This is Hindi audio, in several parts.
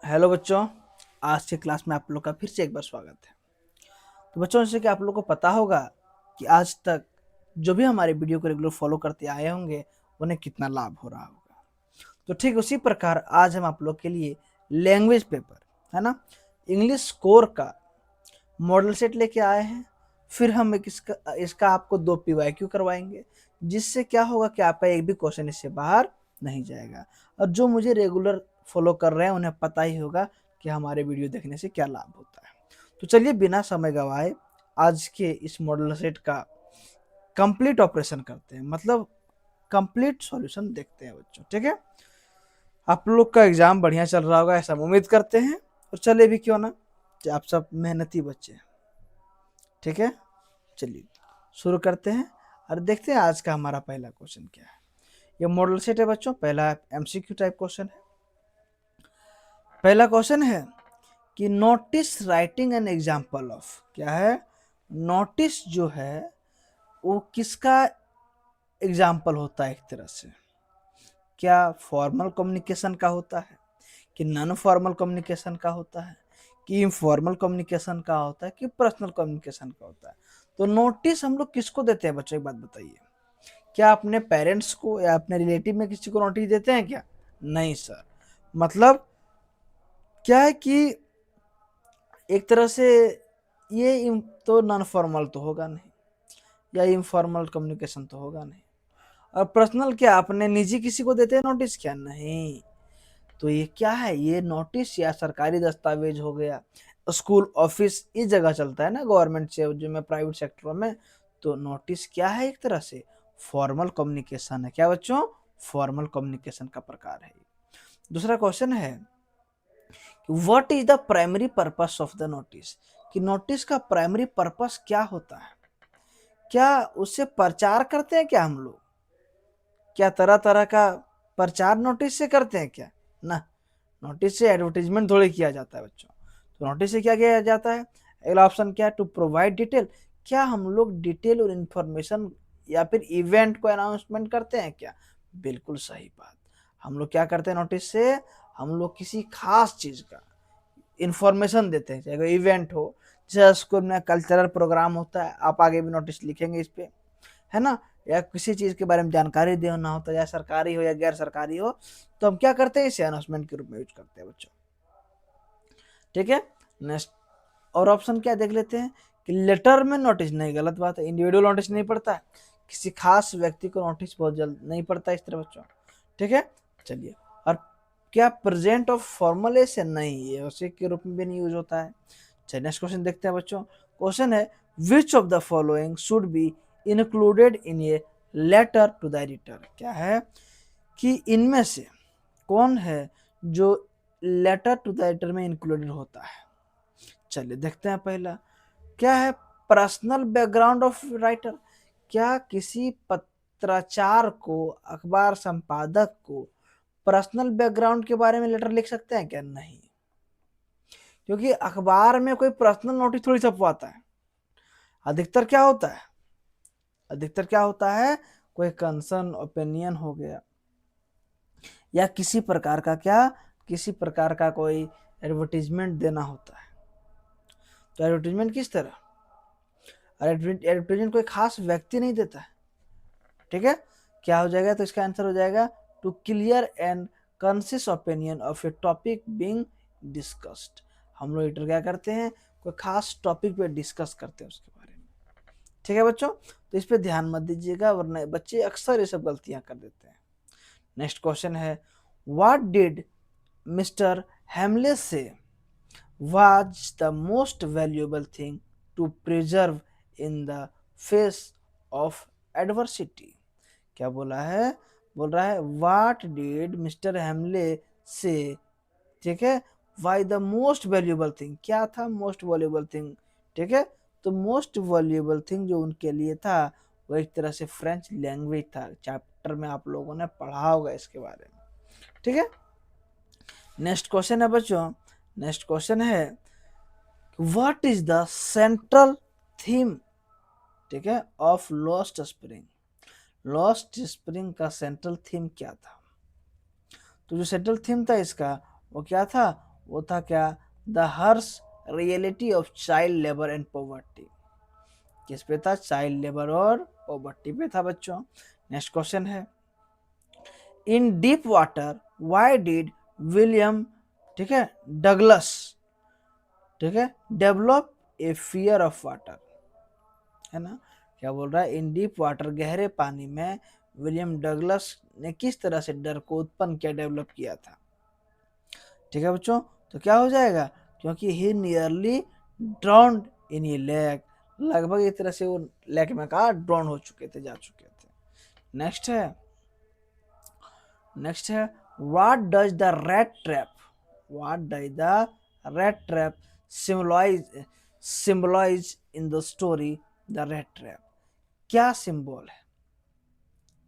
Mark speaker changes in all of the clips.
Speaker 1: हेलो बच्चों। आज के क्लास में आप लोग का फिर से एक बार स्वागत है। तो बच्चों, जैसे कि आप लोग को पता होगा कि आज तक जो भी हमारे वीडियो को रेगुलर फॉलो करते आए होंगे उन्हें कितना लाभ हो रहा होगा। तो ठीक उसी प्रकार आज हम आप लोग के लिए लैंग्वेज पेपर, है ना, इंग्लिश कोर का मॉडल सेट लेके आए हैं। फिर हम इसका इसका आपको 2 PYQ करवाएंगे, जिससे क्या होगा कि आपका एक भी क्वेश्चन इससे बाहर नहीं जाएगा। और जो मुझे रेगुलर फॉलो कर रहे हैं उन्हें पता ही होगा कि हमारे वीडियो देखने से क्या लाभ होता है। तो चलिए बिना समय गवाए आज के इस मॉडल सेट का कंप्लीट ऑपरेशन करते हैं, मतलब कंप्लीट सॉल्यूशन देखते हैं बच्चों। ठीक है, आप लोग का एग्जाम बढ़िया चल रहा होगा ऐसा हम उम्मीद करते हैं। और चले भी क्यों ना, आप सब मेहनती बच्चे हैं। ठीक है, चलिए शुरू करते हैं और देखते हैं आज का हमारा पहला क्वेश्चन क्या है। ये मॉडल सेट है बच्चों, पहला MCQ टाइप क्वेश्चन है। पहला क्वेश्चन है कि notice writing an example of, क्या है, नोटिस जो है वो किसका एग्जाम्पल होता है एक तरह से। क्या फॉर्मल कम्युनिकेशन का होता है, कि नॉन फॉर्मल कम्युनिकेशन का होता है, कि इनफॉर्मल कम्युनिकेशन का होता है, कि पर्सनल कम्युनिकेशन का होता है। तो नोटिस हम लोग किसको देते हैं बच्चों, एक बात बताइए। क्या अपने पेरेंट्स को या अपने रिलेटिव में किसी को नोटिस देते हैं क्या? नहीं सर। मतलब क्या है कि एक तरह से ये तो नॉन फॉर्मल तो होगा नहीं, या इनफॉर्मल कम्युनिकेशन तो होगा नहीं। और पर्सनल क्या अपने निजी किसी को देते हैं नोटिस? क्या नहीं। तो ये क्या है, ये नोटिस या सरकारी दस्तावेज हो गया, स्कूल ऑफिस इस जगह चलता है ना, गवर्नमेंट से जो में प्राइवेट सेक्टरों में। तो नोटिस क्या है, एक तरह से फॉर्मल कम्युनिकेशन है। क्या बच्चों? फॉर्मल कम्युनिकेशन का प्रकार है। दूसरा क्वेश्चन है what is the primary purpose of the notice, कि नोटिस का प्राइमरी पर्पस क्या होता है। क्या उससे प्रचार करते हैं क्या हम लोग? क्या तरह तरह का प्रचार नोटिस से करते हैं क्या? ना, नोटिस से एडवर्टीजमेंट थोड़ी किया जाता है बच्चों। तो नोटिस से क्या किया जाता है? अगला ऑप्शन क्या है, टू प्रोवाइड डिटेल। क्या हम लोग डिटेल और इंफॉर्मेशन या फिर इवेंट को अनाउंसमेंट करते हैं क्या? बिल्कुल सही बात। हम लोग क्या करते हैं नोटिस से? हम लोग किसी खास चीज का इंफॉर्मेशन देते हैं, चाहे इवेंट हो, जैसे स्कूल में कल्चरल प्रोग्राम होता है, आप आगे भी नोटिस लिखेंगे इस पे, है ना, या किसी चीज के बारे में जानकारी देना होता है, या सरकारी हो या गैर सरकारी हो, तो हम क्या करते हैं, इसे अनाउंसमेंट के रूप में यूज करते हैं बच्चों। ठीक है, नेक्स्ट और ऑप्शन क्या देख लेते हैं कि लेटर में नोटिस, नहीं गलत बात है, इंडिविजुअल नोटिस नहीं पड़ता है, किसी खास व्यक्ति को नोटिस बहुत जल्द नहीं पड़ता इस तरह बच्चों। ठीक है, चलिए। और क्या प्रेजेंट ऑफ फॉर्मल है, नहीं, ये उसी के रूप में भी नहीं यूज होता है। चलिए नेक्स्ट क्वेश्चन देखते हैं बच्चों। क्वेश्चन है which of the following should be included in a letter to the editor, क्या है कि इनमें से कौन है जो लेटर टू द एडिटर में इंक्लूडेड होता है। चलिए देखते हैं पहला क्या है, पर्सनल बैकग्राउंड ऑफ राइटर। क्या किसी पत्राचार को, अखबार संपादक को पर्सनल बैकग्राउंड के बारे में लेटर लिख सकते हैं क्या? नहीं, क्योंकि अखबार में कोई पर्सनल नोटिस थोड़ी छपवाता है। अधिकतर क्या होता है, अधिकतर क्या होता है, कोई कंसर्न ओपिनियन हो गया, या किसी प्रकार का क्या, किसी प्रकार का कोई एडवर्टीजमेंट देना होता है। तो एडवर्टीजमेंट किस तरह, एडवर्टीजमेंट कोई खास व्यक्ति नहीं देता है। ठीक है, क्या हो जाएगा, तो इसका आंसर हो जाएगा too clear and concise opinion of a topic being discussed. हम लोग एडिटर क्या करते हैं, कोई खास टॉपिक पे डिस्कस करते हैं उसके बारे में। ठीक है बच्चों, तो इस पे ध्यान मत दीजिएगा, वरना बच्चे अक्सर ये सब गलतियां कर देते हैं। नेक्स्ट क्वेश्चन है व्हाट डिड मिस्टर हेमले से was the most valuable thing to preserve in the face of adversity। क्या बोला है, बोल रहा है व्हाट डिड मिस्टर हेमले से, ठीक है, why the most valuable thing, क्या था मोस्ट वैल्यूएबल थिंग। ठीक है, तो मोस्ट वैल्यूएबल थिंग जो उनके लिए था वो एक तरह से फ्रेंच लैंग्वेज था। चैप्टर में आप लोगों ने पढ़ा होगा इसके बारे में। ठीक है, नेक्स्ट क्वेश्चन है बच्चों, नेक्स्ट क्वेश्चन है what is the central theme, ठीक है, of lost spring. Lost spring का सेंट्रल थीम क्या था? तो जो सेंट्रल थीम था इसका वो क्या था, वो था क्या? The harsh reality of child labour and poverty. किस पे था? चाइल्ड लेबर और पॉवर्टी पे था बच्चों। नेक्स्ट क्वेश्चन है, इन deep water why did William, ठीक है, डगलस, ठीक है, develop a fear of water, है ना? क्या बोल रहा है? इन डीप वाटर, गहरे पानी में विलियम डगलस ने किस तरह से डर को उत्पन्न किया, डेवलप किया था? ठीक है बच्चों, तो क्या हो जाएगा? क्योंकि ही नियरली ड्राउन्ड इन ए लेक, लगभग एक तरह से वो लेक में कहा ड्राउन हो चुके थे, जा चुके थे। नेक्स्ट है, what does the rat trap, what does the rat trap symbolise in the story the rat trap? क्या सिंबल है?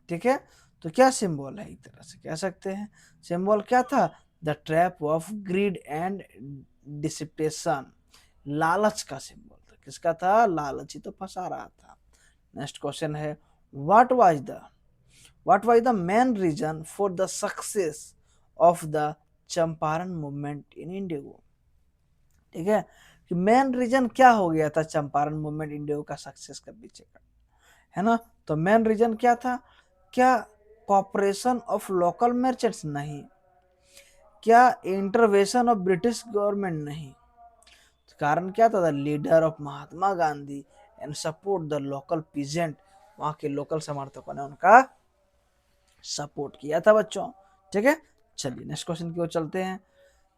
Speaker 1: ठीक है, तो क्या सिंबल है? एक तरह से कह सकते हैं सिंबल क्या था? The trap of grid and dissipation, लालच का सिंबल था। किसका था? लालच ही तो फंसा रहा था। नेक्स्ट क्वेश्चन है, what was the main reason for the success of the Champaran movement in indigo? ठीक है, कि मेन रीजन क्या हो गया था चंपारण मूवमेंट इंडिगो का सक्सेस का पीछे का, है ना? तो मेन रीजन क्या था? क्या कॉपरेशन ऑफ लोकल मर्चेंट्स? नहीं। क्या इंटरवेंशन ऑफ ब्रिटिश गवर्नमेंट? नहीं। तो कारण क्या था? The leader of Mahatma Gandhi and support the local peasant, वहां के लोकल समर्थकों ने उनका सपोर्ट किया था बच्चों। ठीक है, चलिए नेक्स्ट क्वेश्चन की ओर चलते हैं।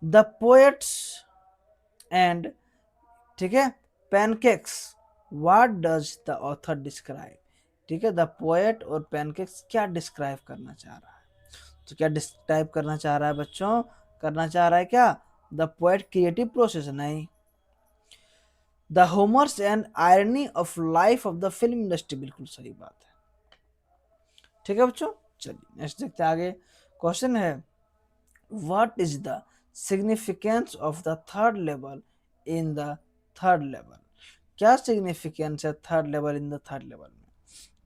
Speaker 1: द पोएट्स एंड, ठीक है, pancakes, what does the author describe? ठीक है, द पोएट और पैनकेक्स क्या डिस्क्राइब करना चाह रहा है? तो क्या डिस्क्राइब करना चाह रहा है बच्चों? करना चाह रहा है क्या? The poet creative process? नहीं। The humours and irony of life of the film industry, बिल्कुल सही बात है। ठीक है बच्चों, चलिए नेक्स्ट देखते हैं आगे। क्वेश्चन है, what is the significance of the third level in the third level? क्या सिग्निफिकेंस है third level in the third level में?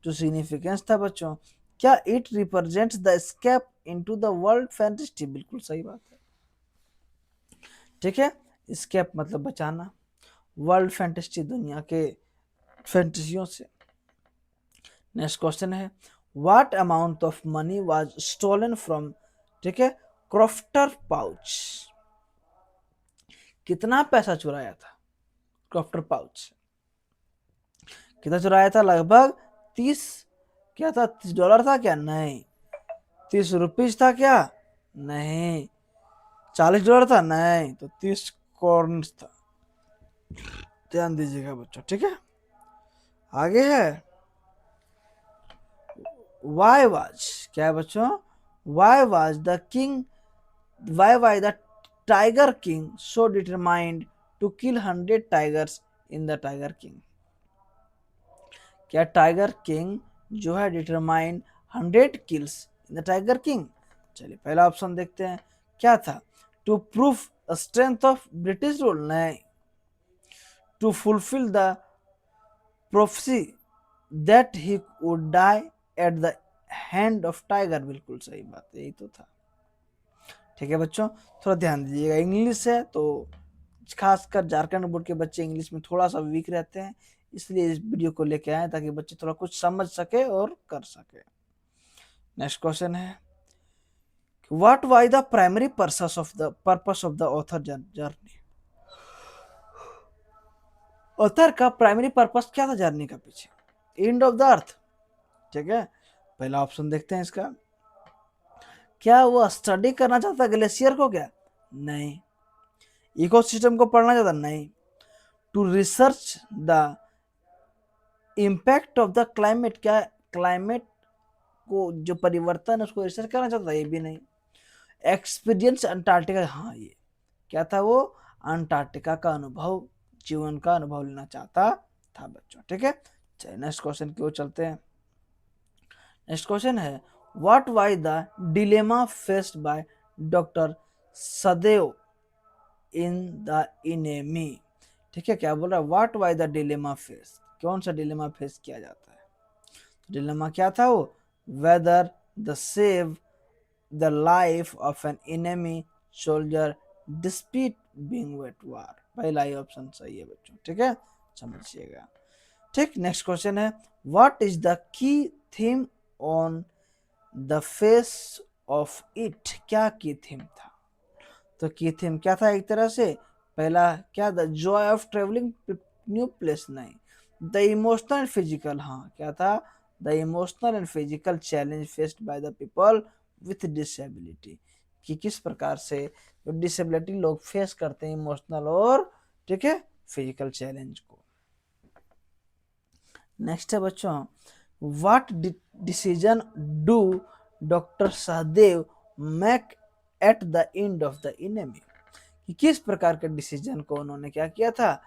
Speaker 1: जो सिग्निफिकेंस था बच्चों, क्या it represents the escape into the world fantasy? बिल्कुल सही बात है। ठीक है, स्केप मतलब बचाना, वर्ल्ड फैंटेसी दुनिया के फैंटेसियों से। नेक्स्ट क्वेश्चन है, what amount of money was stolen from, ठीक है, क्रॉफ्टर पाउच? कितना पैसा चुराया था क्रॉफ्टर पाउच? कितना चुराया था? लगभग 30, क्या था, $30 था क्या? नहीं। 30 रुपीज था क्या? नहीं। $40 था? नहीं। तो 30 कॉर्न था। ध्यान दीजिएगा बच्चों। ठीक है, आगे है, वाई वाज, क्या है बच्चों? Why was the king, why the tiger king so determined to kill 100 tigers in the tiger king? क्या टाइगर किंग जो है determine 100 kills in the tiger king? चलिए पहला ऑप्शन देखते हैं, क्या था? To prove strength of British rule? नहीं। To fulfil the prophecy that he would die at the hand of tiger? बिल्कुल सही बात है, यही तो था। ठीक है बच्चों, थोड़ा ध्यान दीजिएगा, इंग्लिश है तो खासकर झारखंड बोर्ड के बच्चे इंग्लिश में थोड़ा सा वीक रहते हैं, इसलिए इस वीडियो को लेके आए ताकि बच्चे थोड़ा कुछ समझ सके और कर सके। नेक्स्ट क्वेश्चन है, what was the primary purpose of the author journey? Author का प्राइमरी पर्पस क्या था जर्नी का पीछे? And of the earth. ठीक है, पहला ऑप्शन देखते हैं इसका, क्या वो स्टडी करना चाहता ग्लेशियर को? क्या? नहीं। इकोसिस्टम को पढ़ना चाहता? नहीं। To research the impact of the climate, क्या क्लाइमेट को जो परिवर्तन है उसको रिसर्च करना चाहता? ये भी नहीं। एक्सपीरियंस अंटार्कटिका, हाँ ये क्या था? वो अंटार्कटिका का अनुभव, जीवन का अनुभव लेना चाहता था बच्चों। ठीक है, चलिए नेक्स्ट क्वेश्चन की ओर चलते हैं। नेक्स्ट क्वेश्चन है, what was the dilemma faced by doctor Sadao in the enemy? ठीक है, क्या बोल रहा है? What was the dilemma face, कौन सा डिलेमा फेस किया जाता है? डिलेमा क्या था वो? Whether the save the life of an enemy soldier despite being wet war. पहला ही ऑप्शन सही है बच्चों, ठीक है, समझिएगा। ठीक, नेक्स्ट क्वेश्चन है, what is the key theme on the face of it? क्या की थीम था? तो की थीम क्या था एक तरह से? पहला क्या, the Joy of travelling new place, नहीं, द इमोशनल एंड फिजिकल, हाँ क्या था, the emotional and physical challenge faced by the people with disability, कि किस प्रकार से जो डिसेबिलिटी लोग फेस करते हैं इमोशनल और, ठीक है, फिजिकल चैलेंज को। नेक्स्ट है बच्चों, what decision do doctor Sahdev make at the end of the enemy, कि किस प्रकार के डिसीजन को उन्होंने क्या किया था,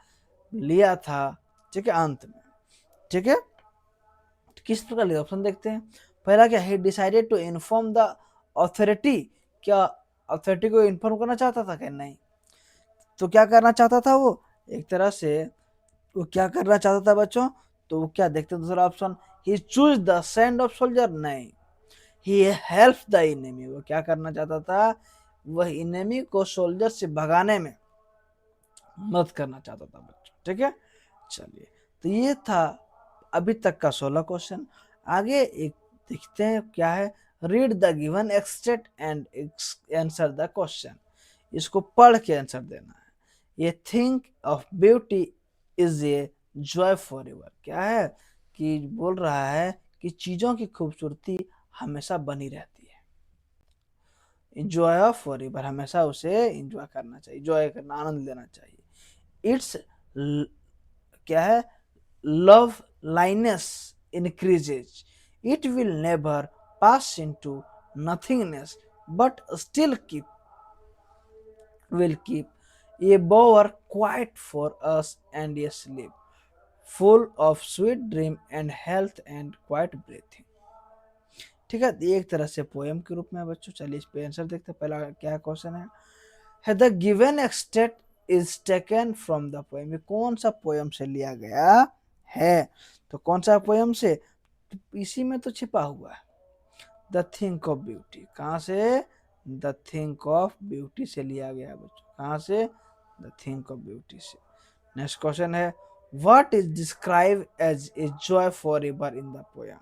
Speaker 1: लिया था, ठीक है, अंत में, ठीक है। किस प्रकार लिया, ऑप्शन देखते हैं। पहला क्या, he decided to inform the authority, क्या अथॉरिटी को इन्फॉर्म करना चाहता था क्या? नहीं। तो क्या करना चाहता था वो, एक तरह से वो क्या करना चाहता था बच्चों, तो वो क्या देखते हैं, दूसरा option, he choose the send off soldier, नहीं, ही हेल्प द इनेमी, वो क्या करना चाहता था, वह इनेमी को सोल्जर से भगाने में मदद करना चाहता था बच्चों, ठीक है। चलिए, तो ये था अभी तक का 16 क्वेश्चन। आगे एक देखते हैं क्या है, read the given extract and answer the question, इसको पढ़ के आंसर देना है। ये think of beauty is a joy for ever, क्या है कि बोल रहा है कि चीजों की खूबसूरती हमेशा बनी रहती है, इंजॉय ऑफ फॉर एवर, हमेशा उसे इंजॉय करना चाहिए, इंजॉय करना, आनंद लेना चाहिए। इट्स क्या है, love liness increases, it will never pass into nothingness but still keep a bower quiet for us and a sleep full of sweet dream and health and quiet breathing, ठीक है। ये एक तरह से पोएम के रूप में है बच्चों। चलिए इस पे आंसर देखते हैं। पहला क्या क्वेश्चन है the given extract is taken from the poem, ये कौन सा पोएम से लिया गया है? तो कौन सा पोएम से, तो इसी में तो छिपा हुआ है, द थिंक ऑफ ब्यूटी, कहाँ से, द थिंक ऑफ ब्यूटी से लिया गया बच्चों, कहाँ से, द थिंक ऑफ ब्यूटी से। नेक्स्ट क्वेश्चन है, what is describe as a joy for ever in the poem,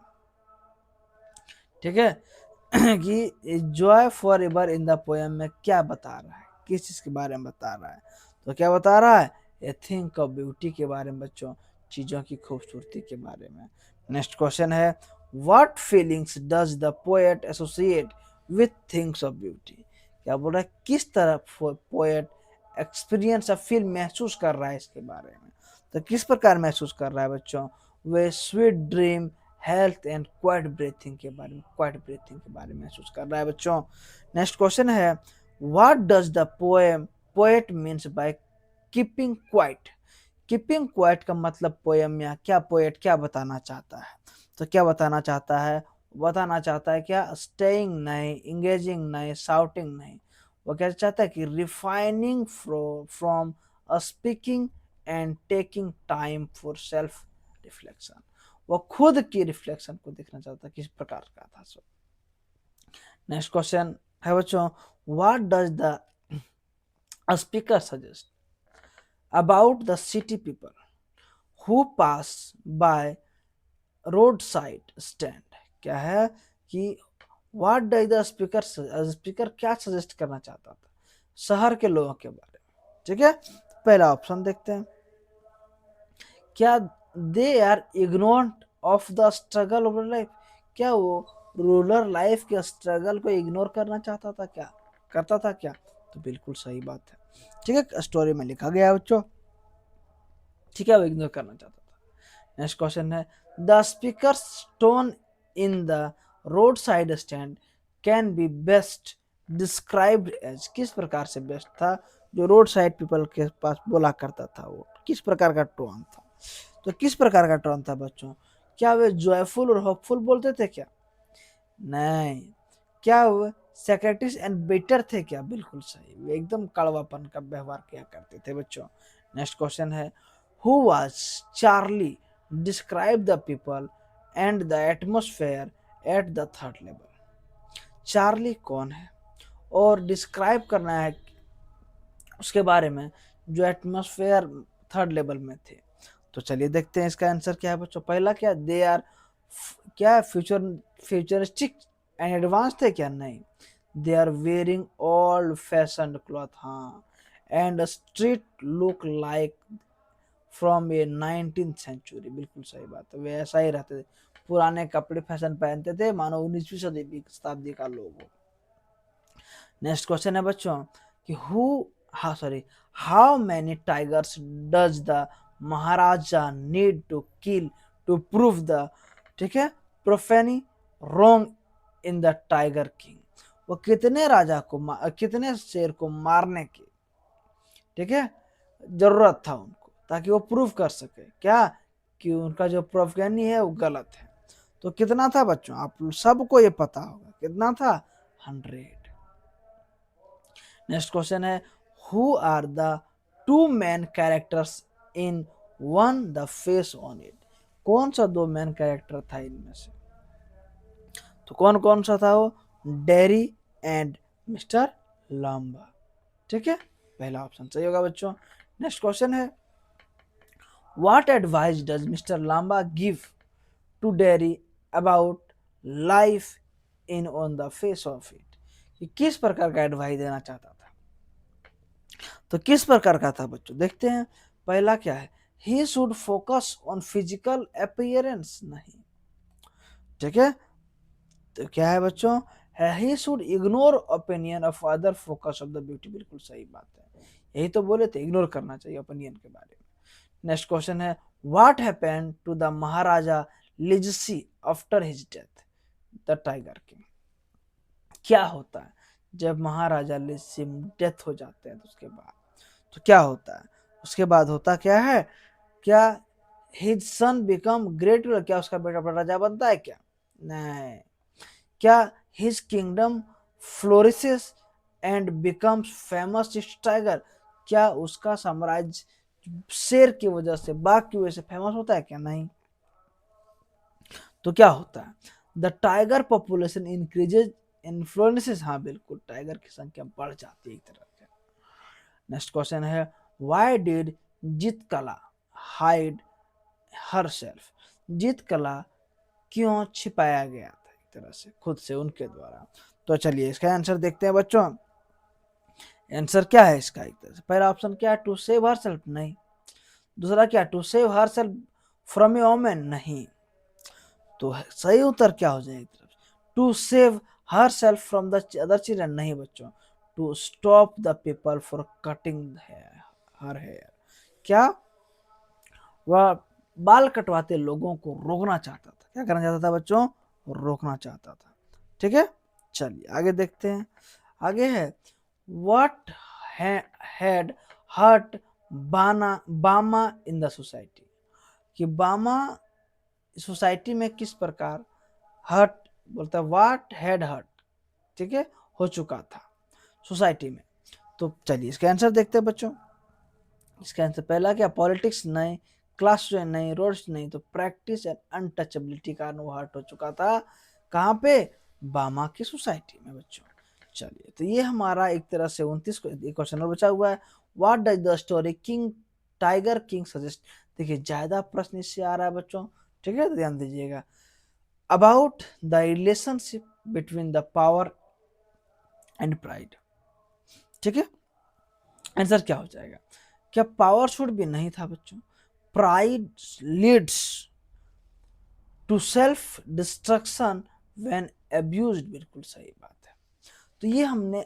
Speaker 1: ठीक है कि joy for ever in the poem में क्या बता रहा है, किस चीज के बारे में बता रहा है? तो क्या बता रहा है, ए थिंक ऑफ ब्यूटी के बारे में बच्चों, चीजों की खूबसूरती के बारे में। नेक्स्ट क्वेश्चन है, what feelings does the poet associate with things of beauty, क्या बोल रहा है, किस तरह पोएट एक्सपीरियंस या फील महसूस कर रहा है इसके बारे में? तो किस प्रकार महसूस कर रहा है बच्चों, way sweet dream, health and quiet breathing के बारे में, क्वाइट ब्रीथिंग के बारे में महसूस कर रहा है बच्चों। नेक्स्ट क्वेश्चन है, what does the poet means by keeping quiet, keeping quiet का मतलब पोएम में क्या, पोएट क्या बताना चाहता है? तो क्या बताना चाहता है, बताना चाहता है क्या, स्टेइंग नहीं, इंगेजिंग नहीं, शाउटिंग नहीं, वो क्या चाहता है कि refining from speaking and taking time for self reflection, वो खुद की रिफ्लेक्शन को देखना चाहता है किस प्रकार का था। सो नेक्स्ट क्वेश्चन है बच्चों, what does the speaker suggest about the city people who pass by road side stand, क्या है कि व्हाट डज द स्पीकर क्या सजेस्ट करना चाहता था शहर के लोगों के बारे में, ठीक है। पहला ऑप्शन देखते हैं, क्या they are ignorant of the struggle of life, क्या वो रूरल लाइफ के स्ट्रगल को इग्नोर करना चाहता था क्या, करता था क्या? तो बिल्कुल सही बात है, ठीक है, स्टोरी में लिखा गया है बच्चों, ठीक है, वो इग्नोर करना चाहता था। नेक्स्ट क्वेश्चन है, the speaker tone in the roadside stand can be best described as, किस प्रकार से बेस्ट था, जो रोड साइड पीपल के पास बोला करता था वो किस प्रकार का टोन था? तो किस प्रकार का टोन था बच्चों, क्या वे जॉयफुल और होपफुल बोलते थे क्या? नहीं। क्या वो सेक्रेटिस एंड बेटर थे क्या? बिल्कुल सही, वे एकदम कड़वापन का व्यवहार किया करते थे बच्चों। नेक्स्ट क्वेश्चन है, who was Charlie, describe the people and the atmosphere at the third level, Charlie कौन है और डिस्क्राइब करना है उसके बारे में जो एटमॉस्फेयर थर्ड लेवल में थे। तो चलिए देखते हैं इसका आंसर क्या है बच्चों। पहला क्या, दे आर क्या है, फ्यूचरिस्टिक एंड एडवांस थे क्या, नहीं। They are wearing old fashion cloth, हाँ, and street look like from a 19th century, बिल्कुल सही बात है, वे ऐसा ही रहते थे, पुराने कपड़े फैशन पहनते थे मानो 19वीं शताब्दी का लोग हो। नेक्स्ट क्वेश्चन है बच्चों कि how many tigers does the Maharaja need to kill to prove the, ठीक है, prophecy wrong in the tiger king. वो कितने राजा को कितने शेर को मारने की, ठीक है, जरूरत था उनको, ताकि वो प्रूव कर सके क्या कि उनका जो प्रोफेनी है वो गलत है। तो कितना था बच्चों, आप सबको ये पता होगा कितना था, 100। नेक्स्ट क्वेश्चन है who are the two main characters in one the face on it. कौन सा दो मेन कैरेक्टर था इनमें से, तो कौन कौन सा था वो, डेरी एंड मिस्टर लांबा, ठीक है, पहला ऑप्शन सही होगा बच्चों। नेक्स्ट क्वेश्चन है what advice does mister Lamba give to Derry about life in on the face of it. कि किस प्रकार का एडवाइस देना चाहता था, तो किस प्रकार का था बच्चों, देखते हैं। पहला क्या है, he should focus on physical appearance, नहीं, ठीक है, तो क्या है बच्चों, he should ignore opinion of other focus of the beauty, बिल्कुल सही बात है, यही तो बोले थे, इग्नोर करना चाहिए ओपिनियन के बारे में। नेक्स्ट क्वेश्चन है what happened to the maharaja legacy after his death, the tiger king. क्या होता है जब महाराजा लिजसी डेथ हो जाते हैं तो उसके बाद, तो क्या होता है, उसके बाद होता क्या है, क्या हिज सन बिकम ग्रेट, क्या उसका बेटा बड़ा राजा बनता है क्या, नहीं। क्या his kingdom flourishes and becomes famous tiger, क्या उसका साम्राज्य शेर की वजह से, बाघ की वजह से फेमस होता है क्या, नहीं। तो क्या होता है, the tiger population increases influences, हाँ बिल्कुल, टाइगर की संख्या बढ़ जाती है एक तरह से। नेक्स्ट क्वेश्चन है व्हाई डिड जीत कला हाइड हर सेल्फ, जीत कला क्यों छिपाया गया था एक तरह से खुद से उनके द्वारा। तो चलिए इसका आंसर देखते हैं बच्चों। आंसर क्या है इसका, एक तरह से पहला ऑप्शन क्या है, टू सेव हर सेल्फ, नहीं। दूसरा क्या, to save herself from a women, नहीं। तो सही उत्तर क्या हो जाएगा, एक तरफ to save herself from the other children, नहीं बच्चों, to stop the people for cutting her hair, क्या वह बाल कटवाते लोगों को रोकना चाहता था, क्या करना चाहता था बच्चों, रोकना चाहता था, ठीक है। चलिए आगे देखते हैं, आगे है व्हाट हैड हर्ट बामा इन द सोसाइटी, कि बामा सोसाइटी में किस प्रकार हर्ट, बोलता है व्हाट हैड हर्ट, ठीक है, हो चुका था सोसाइटी में। तो चलिए इसका आंसर देखते हैं बच्चों। इसका आंसर पहला क्या, पॉलिटिक्स नहीं, क्लास जो नहीं, रोड्स नहीं, तो प्रैक्टिस एंड अनटचेबिलिटी का वो हर्ट हो चुका था, कहाँ पे, बामा की सोसाइटी में बच्चों। चलिए तो ये हमारा एक तरह से 29 क्वेश्चन और बचा हुआ है। What does the story king tiger king suggest, देखिए ज्यादा प्रश्न इससे आ रहा है बच्चों, ठीक है, तो ध्यान दीजिएगा। About the relationship between the power and pride, ठीक है, आंसर क्या हो जाएगा, क्या पावर शुड भी नहीं था बच्चों, pride leads to self destruction when abused, बिल्कुल सही बात है। तो ये हमने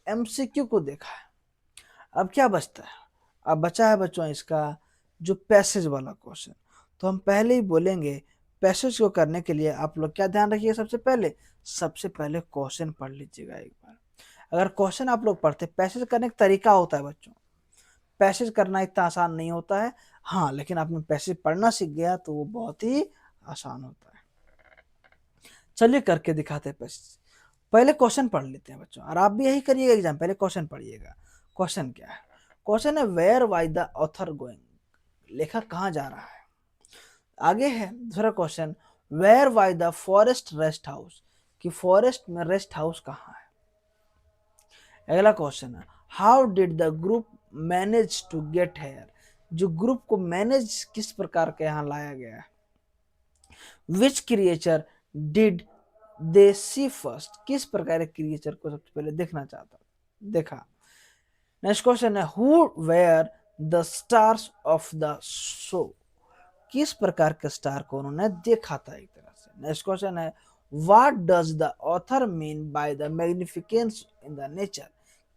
Speaker 1: एमसीक्यू को देखा है। अब क्या बचता है, अब बचा है बच्चों इसका जो पैसेज वाला क्वेश्चन। तो हम पहले ही बोलेंगे पैसेज को करने के लिए आप लोग क्या ध्यान रखिए, सबसे पहले क्वेश्चन पढ़ लीजिएगा एक बार। अगर क्वेश्चन आप लोग पढ़ते, पैसेज करने का तरीका होता है बच्चों, पैसेज करना इतना आसान नहीं होता है, हाँ, लेकिन आपने पैसेज पढ़ना सीख गया तो वो बहुत ही आसान होता है। चलिए करके दिखाते हैं पैसेज। पहले क्वेश्चन पढ़ लेते हैं बच्चों, और आप भी यही करिएगा एग्जाम, पहले क्वेश्चन पढ़िएगा। क्वेश्चन क्या है, क्वेश्चन है where why the author going, लेखक कहाँ जा रहा है। आगे है दूसरा question, where why the forest rest house, कि फॉरेस्ट में रेस्ट हाउस कहाँ है। अगला क्वेश्चन है how did the group manage to get here, जो ग्रुप को मैनेज किस प्रकार के यहाँ लाया गया है। Which creature did they see first, किस प्रकार के क्रिएचर को सबसे पहले देखना चाहता देखा। नेक्स्ट क्वेश्चन है who were the stars of the show, किस प्रकार के स्टार को उन्होंने देखा था एक तरह से। नेक्स्ट क्वेश्चन है what does the author mean by the magnificence in the nature,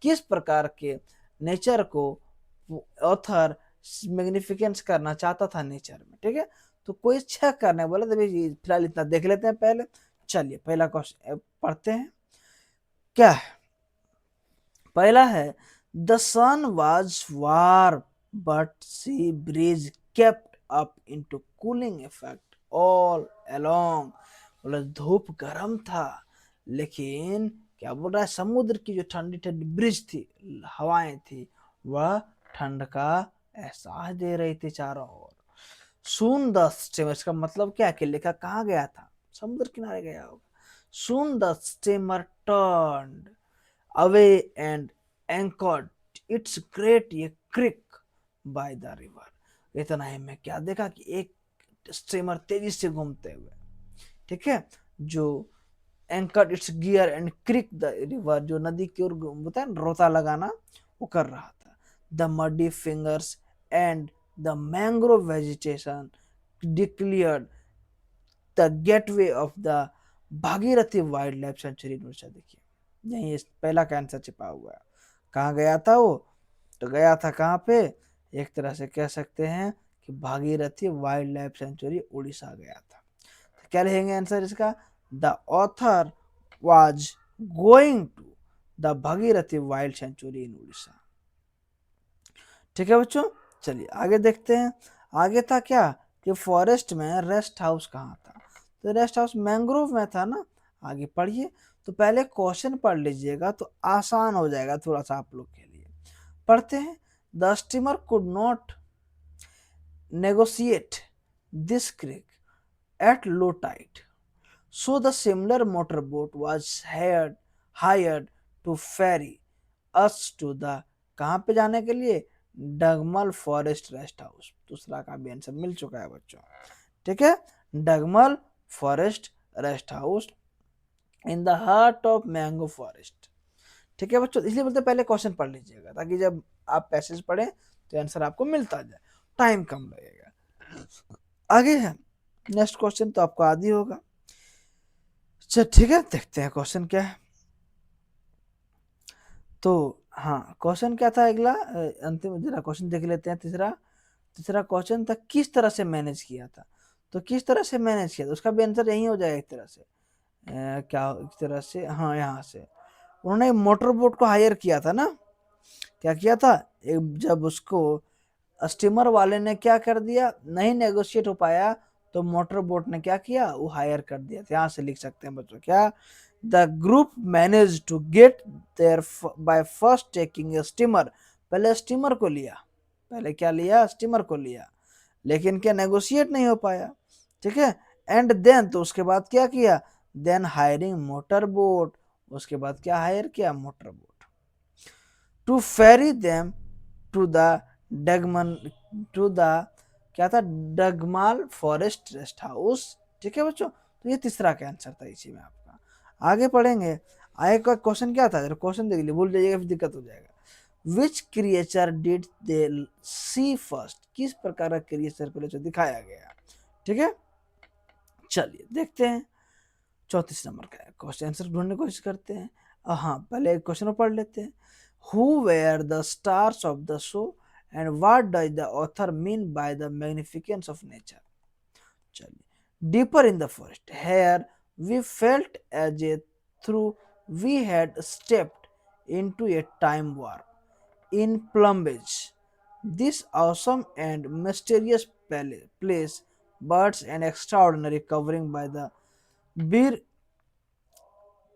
Speaker 1: किस प्रकार के नेचर को ऑथर मैग्निफिकेंस करना चाहता था नेचर में। ठीक है, तो कोई चेक करने बोला तो फिलहाल इतना देख लेते हैं पहले। चलिए पहला क्वेश्चन पढ़ते हैं, क्या है। पहला है the sun was warm but sea breeze kept up into cooling effect all along, बोले धूप गर्म था लेकिन क्या बोल रहा है, समुद्र की जो ठंडी ठंडी ब्रिज थी, हवाएं थी, वह ठंड का एहसास दे रही थी चारों ओर। सून द स्टीमर, इसका मतलब क्या है कि लेखक कहाँ गया था, समुद्र किनारे गया होगा। Soon the steamer turned away and anchored it's great ये क्रिक बाय द रिवर। इतना ही में क्या देखा कि एक स्टीमर तेजी से घूमते हुए, ठीक है, जो anchored its gear and creek the river, जो नदी की ओर होता है रोता लगाना, वो कर रहा था। The muddy fingers and the mangrove vegetation declared the gateway of the Bhagirathi wild life century. देखिए यही पहला का आंसर छिपा हुआ है। कहाँ गया था वो, तो गया था कहाँ पे, एक तरह से कह सकते हैं कि Bhagirathi wild life sanctuary Orissa गया था। तो क्या लिखेंगे आंसर इसका, the author was going to the Bhagirathi wild sanctuary in Orissa. ठीक है बच्चों, चलिए आगे देखते हैं। आगे था क्या कि फॉरेस्ट में रेस्ट हाउस कहाँ था, तो रेस्ट हाउस मैंग्रोव में था ना। आगे पढ़िए, तो पहले क्वेश्चन पढ़ लीजिएगा तो आसान हो जाएगा थोड़ा सा आप लोग के लिए। पढ़ते हैं, the steamer could not negotiate this creek at low tide, so the similar motor boat was hired to ferry us to the, कहाँ पे जाने के लिए, डगमल फॉरेस्ट रेस्ट हाउस। दूसरा का भी आंसर मिल चुका है बच्चों। ठीक है, Dangmal forest rest house in the heart of mango forest. ठीक है बच्चों, इसलिए बोलते पहले क्वेश्चन पढ़ लीजिएगा ताकि जब आप पैसेज पढ़ें तो आंसर आपको मिलता जाए, टाइम कम लगेगा। आगे है नेक्स्ट क्वेश्चन, तो आपको आदि होगा। अच्छा ठीक है, देखते हैं क्वेश्चन क्या है। तो हाँ क्वेश्चन क्या था अगला, अंतिम जरा क्वेश्चन देख लेते हैं। तीसरा तीसरा क्वेश्चन था किस तरह से मैनेज किया था, तो किस तरह से मैनेज किया था उसका भी आंसर यही हो जाएगा एक तरह से। क्या एक तरह से, हाँ यहाँ से उन्होंने मोटर बोट को हायर किया था ना। क्या किया था, एक जब उसको स्टीमर वाले ने क्या कर दिया, नहीं नेगोशिएट हो पाया, तो मोटर बोट ने क्या किया, वो हायर कर दिया। यहाँ से लिख सकते हैं बच्चों क्या, the group manage to get there by first taking a steamer, पहले स्टीमर को लिया, पहले क्या लिया, स्टीमर को लिया, लेकिन क्या नेगोशिएट नहीं हो पाया। ठीक है, एंड देन, तो उसके बाद क्या किया, देन हायरिंग मोटर बोट, उसके बाद क्या हायर किया, motor boat, to ferry them to the Dangmal to the, क्या था, डगमाल फॉरेस्ट रेस्ट हाउस। ठीक है बच्चों, तो ये तीसरा का आंसर था इसी में आपका। आगे पढ़ेंगे, आगे का क्वेश्चन क्या था, क्वेश्चन देख लीजिए, भूल जाइएगा फिर दिक्कत हो जाएगा। Which creature did they see first, किस प्रकार का क्रिएचर पहले जो दिखाया गया। ठीक है, चलिए देखते हैं 34 नंबर का क्वेश्चन आंसर ढूंढने की कोशिश करते हैं। हाँ पहले क्वेश्चन पढ़ लेते हैं। Who were the stars of the show and what does the author mean by the magnificence of nature. चलिए, deeper in the forest here we felt as a though we had stepped into a time warp in plumage, this awesome and mysterious place, birds and extraordinary covering by the beer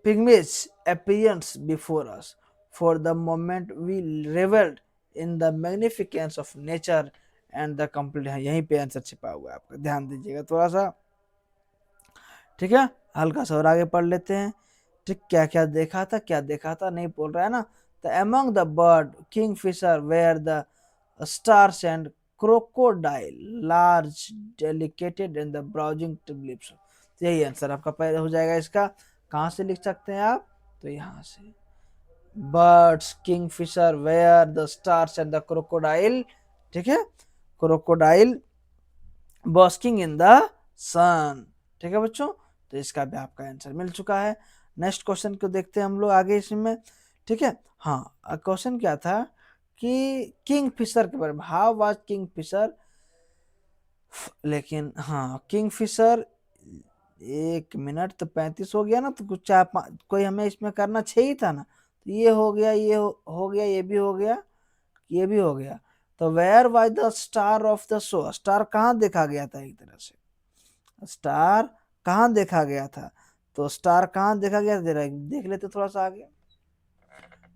Speaker 1: pygmies appearance before us. For the moment we reveled in the magnificence of nature and the complete, यहीं पे आंसर छिपा हुआ है, आपका ध्यान दीजिएगा थोड़ा सा। ठीक है, हल्का सा और आगे पढ़ लेते हैं। ठीक, क्या क्या देखा था, क्या देखा था नहीं बोल रहा है ना, The among the bird, kingfisher were the stars and crocodile, large, delicate and the browsing tulips. तो यही आंसर आपका पहले हो जाएगा इसका। कहाँ से लिख सकते हैं आप? तो यहाँ से birds, kingfisher were the stars and the crocodile, ठीक है, crocodile basking in the sun, ठीक है बच्चों। तो इसका भी आपका आंसर मिल चुका है। नेक्स्ट क्वेश्चन को देखते हैं हम लोग आगे इसमें, ठीक है। हाँ, क्वेश्चन क्या था कि किंग फिशर के बारे में, हाउ वाज किंग फिशर, लेकिन हाँ किंग फिशर, 1 मिनट तो 35 हो गया ना, तो कुछ चार कोई हमें इसमें करना चाहिए था ना। तो ये हो गया, ये हो गया, ये भी हो गया, ये भी हो गया। तो where was the star of the show, star कहाँ देखा गया था, एक तरह से स्टार कहाँ देखा गया था। तो स्टार कहाँ देखा गया था, देख लेते थोड़ा सा आगे,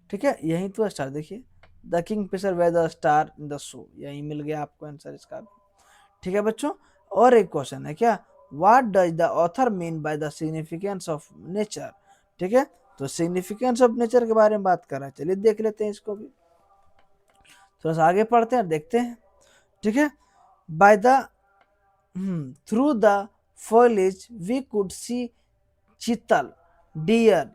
Speaker 1: ठीक है। यही तो स्टार देखिए, the kingfisher were the star in the show, यही मिल गया आपको आंसर इसका, ठीक है बच्चों। और एक क्वेश्चन है क्या, what does the author mean by the significance of nature, ठीक है। तो सिग्निफिकेंस ऑफ नेचर के बारे में बात कर रहा है, चलिए देख लेते हैं इसको भी, थोड़ा सा आगे पढ़ते हैं देखते हैं, ठीक है। By the through the foliage we could see chital, deer,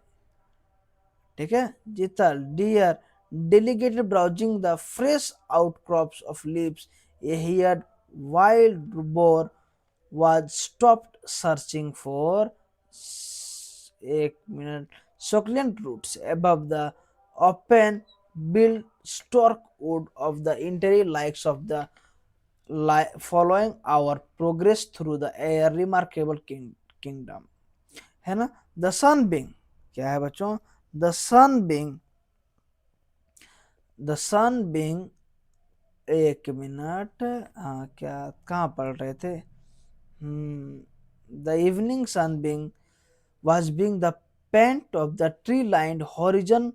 Speaker 1: ठीक है, chital, deer delegated browsing the fresh outcrops of leaves. A haired wild boar was stopped searching for 1 minute succulent roots above the open built stork wood of the interior likes of the following our progress through the air remarkable kingdom, है ना। द सन बिंग क्या है बच्चों, the sun being, the sun being, 1 minute, हाँ क्या कहाँ पढ़ रहे थे, the evening sun being was being the paint of the tree-lined horizon,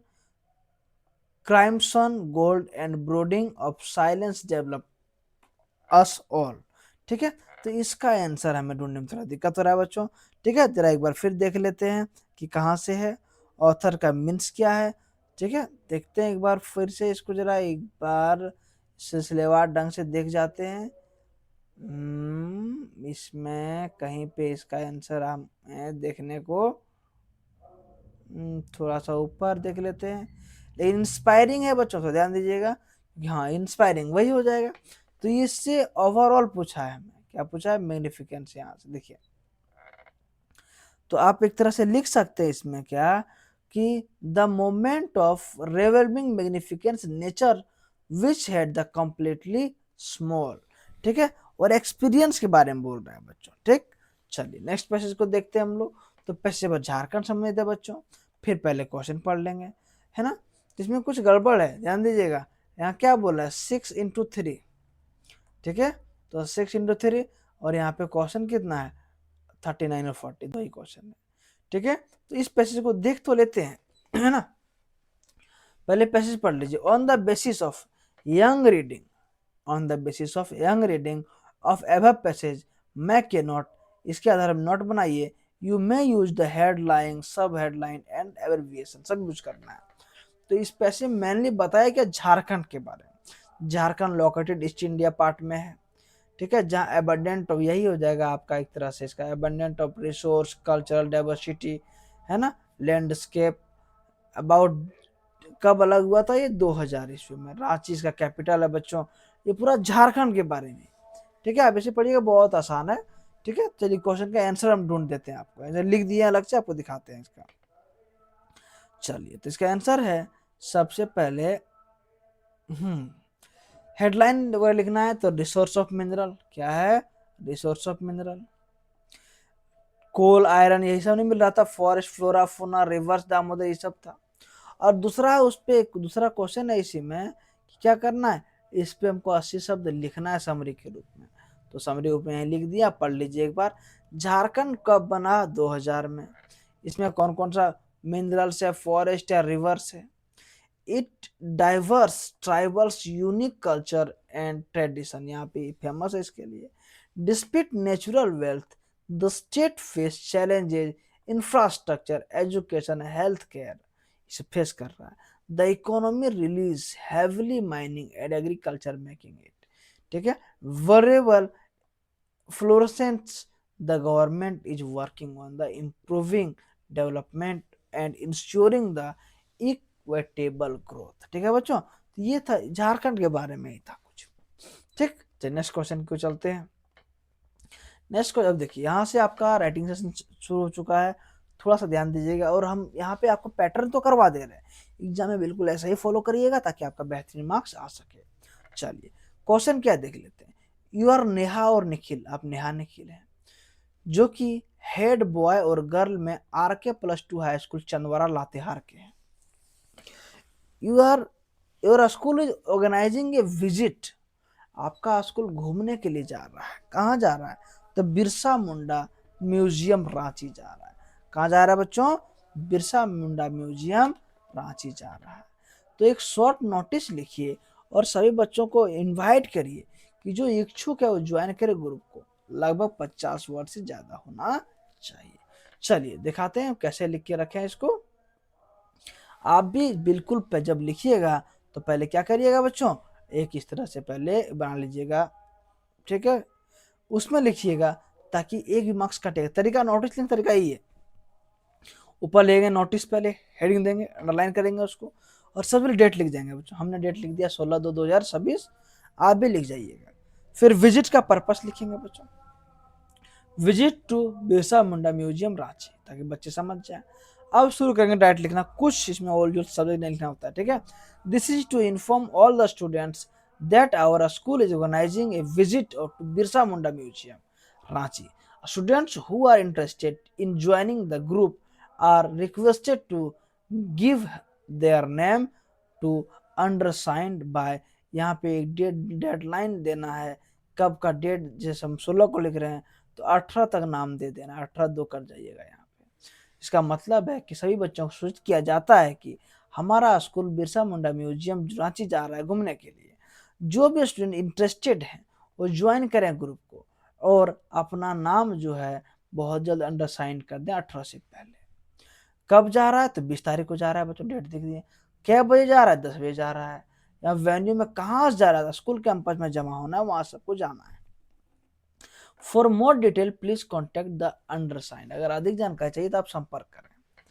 Speaker 1: crimson gold and brooding of silence develop us all, ठीक है। तो इसका आंसर हमें ढूंढने में थोड़ा दिक्कत हो रहा है बच्चों, ठीक है। जरा एक बार फिर देख लेते हैं कि कहाँ से है, ऑथर का मीन्स क्या है, ठीक है। देखते हैं एक बार फिर से इसको, जरा एक बार सिलसिलेवार ढंग से देख जाते हैं। इसमें कहीं पे इसका आंसर हमें देखने को थोड़ा सा ऊपर देख लेते हैं, लेकिन इंस्पायरिंग है बच्चों, तो ध्यान दीजिएगा कि हाँ इंस्पायरिंग वही हो जाएगा। तो इससे ओवरऑल पूछा है हमें, क्या पूछा है, मैग्निफिकेंस, यहाँ से देखिए। तो आप एक तरह से लिख सकते हैं इसमें क्या कि the moment of overwhelming magnificence nature which had the completely small, ठीक है। और एक्सपीरियंस के बारे में बोल रहे हैं बच्चों, ठीक। चलिए नेक्स्ट पैसेज को देखते हैं हम लोग। तो पैसेज पर झारखंड समझते बच्चों, फिर पहले क्वेश्चन पढ़ लेंगे, है ना। इसमें कुछ गड़बड़ है, ध्यान दीजिएगा। यहाँ क्या बोला है, 6 × 3, ठीक है। तो 6 × 3, और यहाँ पे क्वेश्चन कितना है, 39 और 40, दो ही क्वेश्चन है, ठीक है। तो इस पैसेज को देख तो लेते हैं, है ना। पहले पैसेज पढ़ लीजिए, on the basis of young reading, on the basis of young reading of above passage मैं के नोट, इसके आधार पर नोट बनाइए। You may use the headline, सब हेडलाइन एंड एब्रिविएशन, सब यूज करना है। तो इस पैसेज में मेनली बताया क्या, झारखंड के बारे में। Jharkhand located east India part में है, ठीक है, जहाँ एबंडेंट ऑफ, यही हो जाएगा आपका एक तरह से इसका, abundant of resource, cultural diversity, है ना, लैंडस्केप। अबाउट कब अलग हुआ था, ये 2000 ईस्वी में। रांची इसका कैपिटल है बच्चों। ये पूरा झारखंड के बारे में, ठीक है। आप इसे पढ़िएगा, बहुत आसान है, ठीक है। चलिए क्वेश्चन का आंसर हम ढूंढ देते हैं, आपको आंसर लिख दिया अलग से, आपको दिखाते हैं इसका। चलिए, तो इसका आंसर है सबसे पहले हेडलाइन वगैरह लिखना है, तो रिसोर्स ऑफ मिनरल, क्या है, resource of mineral, coal, iron, यही सब नहीं मिल रहा था। Forest, flora, fauna, rivers, Damodar, ये सब था। और दूसरा है, उस पे एक दूसरा क्वेश्चन है इसी में, क्या करना है, इस पे हमको 80 शब्द लिखना है समरी के रूप में। तो समरी रूप में यहीं लिख दिया, पढ़ लीजिए एक बार। झारखंड कब बना, 2000 में। इसमें कौन कौन सा मिनरल्स है, फॉरेस्ट है, रिवर्स है। It diverse tribals unique culture and tradition, यहाँ पे फेमस है इसके लिए। Despite natural wealth, the state face challenges, infrastructure, education, health care, इसे फेस कर रहा है। The economy relies heavily mining and agriculture making it, ठीक है, vulnerable fluctuations, the government is working on the improving development and ensuring the equitable growth. ठीक है बच्चों, तो ये था झारखंड के बारे में ही था कुछ। ठीक, चलिए नेक्स्ट क्वेश्चन को चलते हैं। नेक्स्ट को अब देखिए, यहाँ से आपका राइटिंग सेशन शुरू हो चुका है, थोड़ा सा ध्यान दीजिएगा। और हम यहाँ पे आपको पैटर्न तो करवा दे रहे हैं, एग्जाम में बिल्कुल ऐसा ही फॉलो करिएगा ताकि आपका बेहतरीन मार्क्स आ सके। चलिए क्वेश्चन क्या देख लेते हैं। यू आर नेहा और निखिल, आप नेहा निखिल हैं, जो कि हेड बॉय और गर्ल में RK+2 high school Chandwara Latehar के हैं। You are your school is organising a visit, आपका स्कूल घूमने के लिए जा रहा है। कहाँ जा रहा है? तो बिरसा मुंडा म्यूजियम रांची जा रहा है। कहाँ जा रहा है बच्चों? बिरसा मुंडा म्यूजियम रांची जा रहा है। तो एक शॉर्ट नोटिस लिखिए और सभी बच्चों को इनवाइट करिए कि जो इच्छुक है वो ज्वाइन करे ग्रुप को। लगभग 50 वर्ड से ज्यादा होना चाहिए। चलिए दिखाते हैं कैसे लिख के रखे हैं इसको। आप भी बिल्कुल जब लिखिएगा तो पहले क्या करिएगा बच्चों, एक इस तरह से पहले बना लीजिएगा, ठीक है, उसमें लिखिएगा ताकि एक भी मार्क्स कटेगा। तरीका नोटिस लिखने तरीका ही है, ऊपर लेंगे नोटिस, पहले हेडिंग देंगे, अंडरलाइन करेंगे उसको, और सभी डेट लिख देंगे बच्चों। हमने डेट लिख दिया 16/2/2026, आप भी लिख जाइएगा। फिर विजिट का पर्पस लिखेंगे बच्चों, visit to Birsa Munda museum Ranchi, ताकि बच्चे समझ जाए। अब शुरू करेंगे डायरेक्ट लिखना, कुछ इसमें ओल्ड जो सब्जेक्ट नहीं लिखना होता है, ठीक है। This is to inform all the students that our school is organising a visit to Birsa Munda museum Ranchi. Students who are interested in joining the group are requested to give their name to undersigned by, यहाँ पे एक डेडलाइन देना है, कब का डेट, जैसे हम 16 को लिख रहे हैं तो 18 तक नाम दे देना, 18/2 कर जाइएगा यहाँ पे। इसका मतलब है कि सभी बच्चों को सूचित किया जाता है कि हमारा स्कूल बिरसा मुंडा म्यूजियम रांची जा रहा है घूमने के लिए। जो भी स्टूडेंट इंटरेस्टेड हैं वो ज्वाइन करें ग्रुप को और अपना नाम जो है बहुत जल्द अंडरसाइन कर दें 18 से पहले। कब जा रहा है? तो 20 तारीख को जा रहा है बच्चों, डेट दिख दिए। क्या बजे जा रहा है? 10 बजे जा रहा है। या वेन्यू में कहाँ से जा रहा था? स्कूल कैंपस में जमा होना है, वहां सबको जाना है। For more detail please contact the undersigned, अगर अधिक जानकारी चाहिए तो आप संपर्क करें।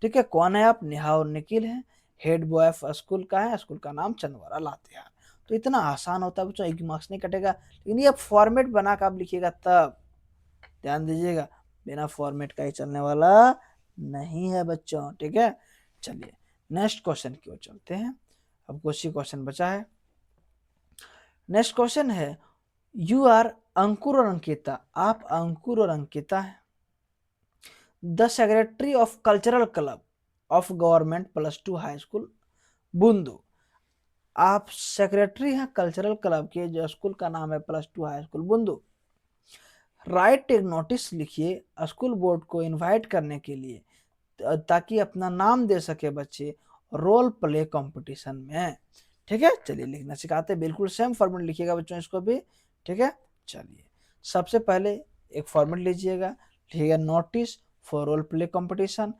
Speaker 1: ठीक है, कौन है आप? नेहा और निखिल हैं, हेड बॉय स्कूल का है, स्कूल का नाम चंदवारा लातेहार। तो इतना आसान होता है बच्चों, एक मार्क्स नहीं कटेगा। लेकिन ये फॉर्मेट बना कर आप लिखिएगा तब, ध्यान दीजिएगा, बिना फॉर्मेट का ही चलने वाला नहीं है बच्चों, ठीक है। चलिए नेक्स्ट क्वेश्चन की ओर चलते हैं, अब कुछ ही क्वेश्चन बचा है। नेक्स्ट क्वेश्चन है, यू आर अंकुर और अंकिता, आप अंकुर और अंकिता हैं, the secretary of cultural club of government plus two high school Bundu, आप सेक्रेटरी हैं कल्चरल क्लब के, जो स्कूल का नाम है +2 हाई स्कूल बुंदू। राइट एक नोटिस लिखिए स्कूल बोर्ड को इनवाइट करने के लिए, ताकि अपना नाम दे सके बच्चे रोल प्ले कंपटीशन में। ठीक है, चलिए लिखना सिखाते हैं, बिल्कुल सेम फॉर्मेट लिखिएगा बच्चों इसको भी, ठीक है। चलिए सबसे पहले एक फॉर्मेट लीजिएगा, लिखिएगा notice for role play competition,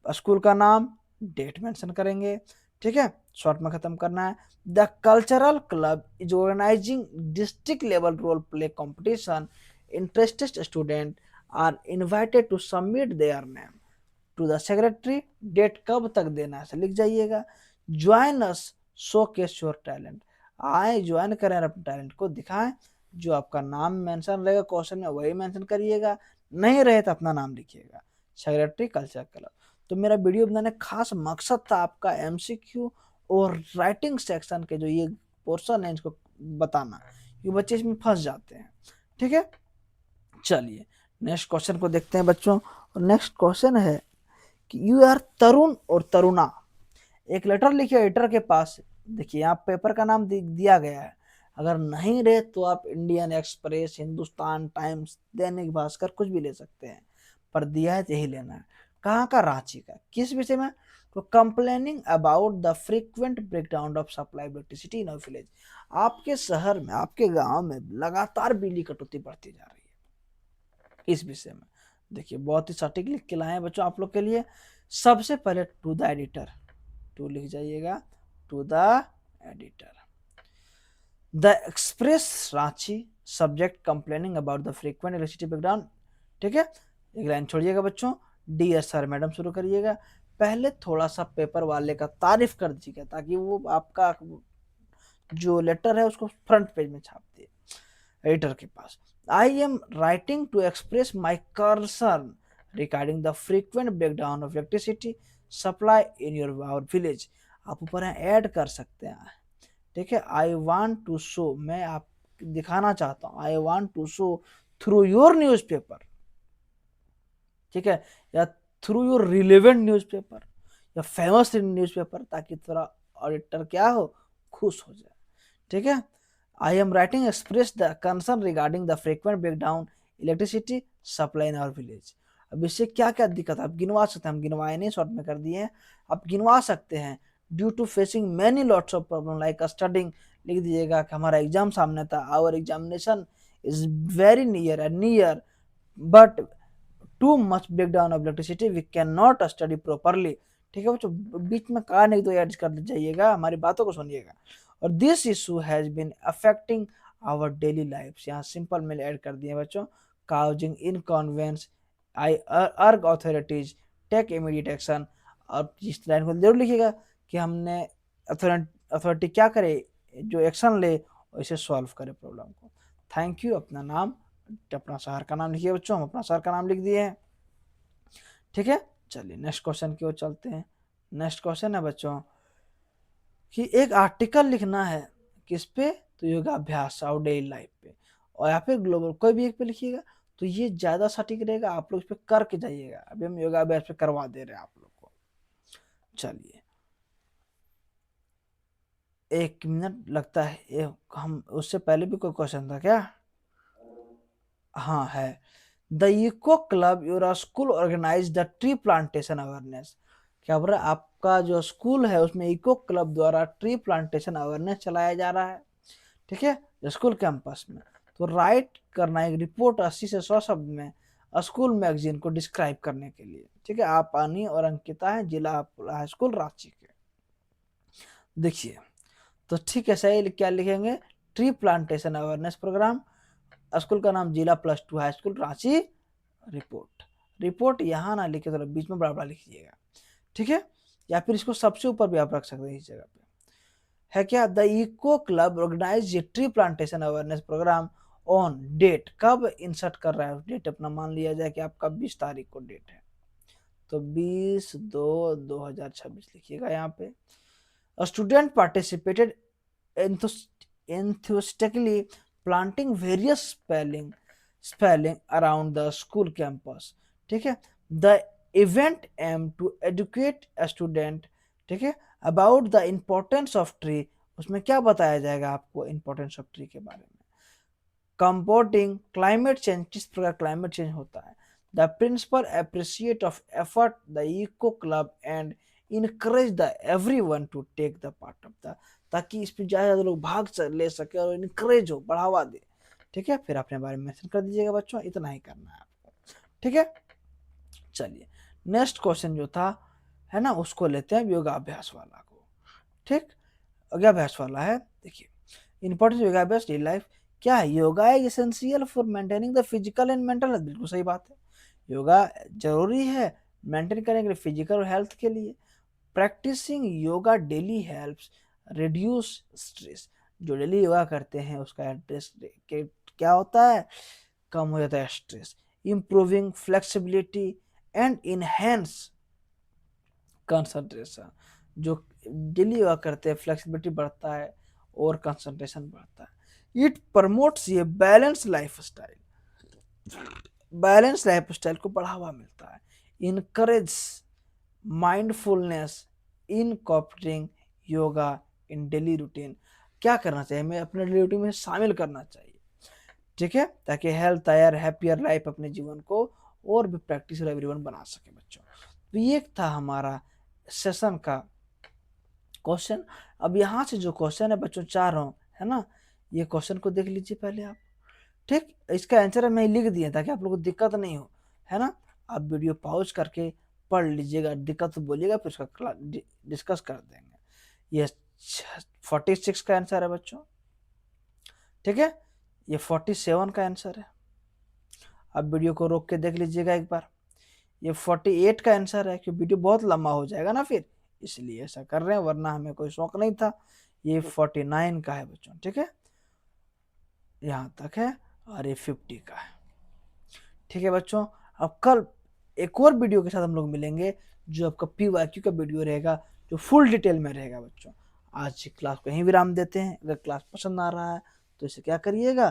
Speaker 1: school का नाम, डेट मेंशन करेंगे, ठीक है, शॉर्ट में खत्म करना है। The cultural club is organising district level role play competition, interested student are invited to submit their name to the secretary, date कब तक देना है लिख जाइएगा। Join us showcase your talent, आए ज्वाइन करें और अपने टैलेंट को दिखाएं। जो आपका नाम मेंशन रहेगा क्वेश्चन में वही मेंशन करिएगा, नहीं रहे तो अपना नाम लिखिएगा, सेक्रेटरी कल्चर क्लब। तो मेरा वीडियो बनाने खास मकसद था आपका MCQ और राइटिंग सेक्शन के जो ये पोर्शन है इसको बताना, ये बच्चे इसमें फंस जाते हैं, ठीक है। चलिए नेक्स्ट क्वेश्चन को देखते हैं बच्चों, और नेक्स्ट क्वेश्चन है कि यू आर तरुण और तरुणा, एक लेटर लिखिए एडिटर के पास। देखिए यहाँ पेपर का नाम दिया गया है, अगर नहीं रहे तो आप Indian express, Hindustan times, Dainik Bhaskar कुछ भी ले सकते हैं, पर दिया है तो यही लेना है। कहाँ का? रांची का। किस विषय में? तो complaining about the frequent breakdown of supply electricity in village, आपके शहर में, आपके गांव में लगातार बिजली कटौती बढ़ती जा रही है, इस विषय में। देखिए बहुत ही सटीक लिख के लाए हैं बच्चों आप लोग के लिए। सबसे पहले टू द एडिटर, टू लिख जाइएगा, to the editor. The express Ranchi subject complaining about the frequent electricity breakdown. ठीक है, एक लाइन छोड़िएगा बच्चों, डियर सर मैडम शुरू करिएगा। पहले थोड़ा सा पेपर वाले का तारीफ कर दीजिएगा ताकि वो आपका जो लेटर है उसको फ्रंट पेज में छाप दे एडिटर के पास। I am writing to express my concern regarding the frequent breakdown of electricity supply in your our village. आप ऊपर ऐड कर सकते हैं। ठीक है, आई वांट टू शो, मैं आप दिखाना चाहता हूँ, I want to show through your newspaper. ठीक है, या थ्रू योर रिलेवेंट न्यूज़पेपर या फेमस न्यूज़पेपर, ताकि थोड़ा ऑडिटर क्या हो, खुश हो जाए। ठीक है, I am writing express the concern regarding the frequent breakdown electricity supply in our village. अब इससे क्या क्या दिक्कत है आप गिनवा सकते हैं, हम गिनवाए नहीं, शॉर्ट में कर दिए हैं, आप गिनवा सकते हैं। Due to facing many lots of problem like studying, लिख दीजिएगा कि हमारा एग्जाम सामने था, our examination is very near and near but too much breakdown of electricity we can not study properly. ठीक है बच्चों, बीच में कहा नहीं तो ऐड कर जाइएगा, हमारी बातों को सुनिएगा। और this issue has been affecting our daily life, यहाँ सिंपल में ऐड कर दिए बच्चों, काउजिंग इनकन्वीनियंस, आई अर्ग अथॉरिटीज टेक इमीडिएट एक्शन। और इस लाइन को जरूर लिखिएगा कि हमने अथॉरिटी क्या करे, जो एक्शन ले वैसे सॉल्व करे प्रॉब्लम को। Thank you. अपना नाम, अपना शहर का नाम लिखिए बच्चों, हम अपना शहर का नाम लिख दिए हैं। ठीक है, चलिए नेक्स्ट क्वेश्चन की ओर चलते हैं। नेक्स्ट क्वेश्चन है बच्चों कि एक आर्टिकल लिखना है किस पे, तो योगाभ्यास और डेली लाइफ पे, और यहाँ पे ग्लोबल कोई भी एक पे लिखिएगा तो ये ज्यादा सटीक रहेगा। आप लोग इस पे करके जाइएगा, अभी हम योगाभ्यास पे करवा दे रहे हैं आप लोग को। चलिए, एक मिनट लगता है, हम उससे पहले भी कोई क्वेश्चन था क्या? हाँ है। The eco club your school organise the tree plantation awareness. क्या बोल रहा है, आपका जो स्कूल है उसमें इको क्लब द्वारा ट्री प्लांटेशन अवेयरनेस चलाया जा रहा है। ठीक है, स्कूल कैंपस में। तो राइट करना एक रिपोर्ट 80 से 100 शब्द में स्कूल मैगजीन को डिस्क्राइब करने के लिए। ठीक है, आप पानी और अंकिता है, जिला हाई स्कूल रांची के। देखिए, तो ठीक है, सही क्या लिखेंगे, tree plantation awareness programme, school का नाम जिला +2 high school Ranchi, report. Report यहाँ ना लिखे, थोड़ा बीच में बड़ा बड़ा लिखिएगा। ठीक है, या फिर इसको सबसे ऊपर भी आप रख सकते हैं इस जगह पे। है क्या, the eco club organise tree plantation awareness programme on date, कब इंसर्ट कर रहा है डेट अपना, मान लिया जाए कि आपका 20 तारीख को डेट है, तो 20/2/2026 लिखिएगा यहाँ पे। Student participated enthusiastically planting various spelling around the school campus। ठीक है, the event aim to educate a student, ठीक है, about the importance of tree। उसमें क्या बताया जाएगा आपको importance of tree के बारे में। combating climate change, किस प्रकार क्लाइमेट चेंज होता है। the principal appreciate of effort the eco club and encourage the everyone to take the part of the, ताकि इस पे ज्यादा लोग भाग ले सके और इनकरेज हो, बढ़ावा दे। ठीक है, फिर अपने बारे में मेंशन कर दीजिएगा बच्चों, इतना ही करना है आपको। ठीक है, चलिए नेक्स्ट क्वेश्चन जो था है ना, उसको लेते हैं योगाभ्यास वाला को। ठीक, योगाभ्यास वाला है, देखिए इंपॉर्टेंस योगाभ्यास डेली लाइफ। क्या है, yoga is essential for maintaining the physical and mental health. बिल्कुल सही बात है, योगा जरूरी है मेंटेन करने के लिए, फिजिकल और हेल्थ के लिए। Practising yoga daily helps reduce stress. जो डेली योगा करते हैं उसका स्ट्रेस क्या होता है, कम हो जाता है stress. Improving flexibility and enhance concentration. जो डेली योगा करते हैं फ्लेक्सिबिलिटी बढ़ता है और कंसंट्रेशन बढ़ता है। इट प्रमोट्स ये balance life style, balance life style को बढ़ावा मिलता है। इनकरेज माइंडफुलनेस इन कॉपरेटिंग योगा इन डेली रूटीन। क्या करना चाहिए, हमें अपने डेली रूटीन में शामिल करना चाहिए। ठीक है, ताकि हेल्थ आयर हैप्पियर लाइफ अपने जीवन को और भी प्रैक्टिस एवरीवन बना सके बच्चों। तो ये था हमारा सेशन का क्वेश्चन। अब यहाँ से जो क्वेश्चन है बच्चों चारों है ना, ये क्वेश्चन को देख लीजिए पहले आप। ठीक, इसका आंसर मैं लिख दिया ताकि आप लोगों को दिक्कत नहीं हो, है ना। आप वीडियो पॉज करके पढ़ लीजिएगा, दिक्कत तो बोलिएगा, फिर उसका डिस्कस कर देंगे। ये 46 का आंसर है बच्चों, ठीक है। ये 47 का आंसर है। अब वीडियो को रोक के देख लीजिएगा एक बार। ये 48 का आंसर है, क्योंकि वीडियो बहुत लंबा हो जाएगा ना फिर, इसलिए ऐसा कर रहे हैं, वरना हमें कोई शौक नहीं था। ये 49 का है बच्चों, ठीक है, यहाँ तक है। और ये 50 का है, ठीक है बच्चों। अब कल एक और वीडियो के साथ हम लोग मिलेंगे, जो आपका PYQ का वीडियो रहेगा, जो फुल डिटेल में रहेगा बच्चों। आज की क्लास को यहीं विराम देते हैं। अगर क्लास पसंद आ रहा है तो इसे क्या करिएगा,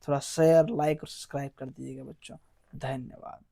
Speaker 1: थोड़ा शेयर, लाइक और सब्सक्राइब कर दीजिएगा बच्चों। धन्यवाद।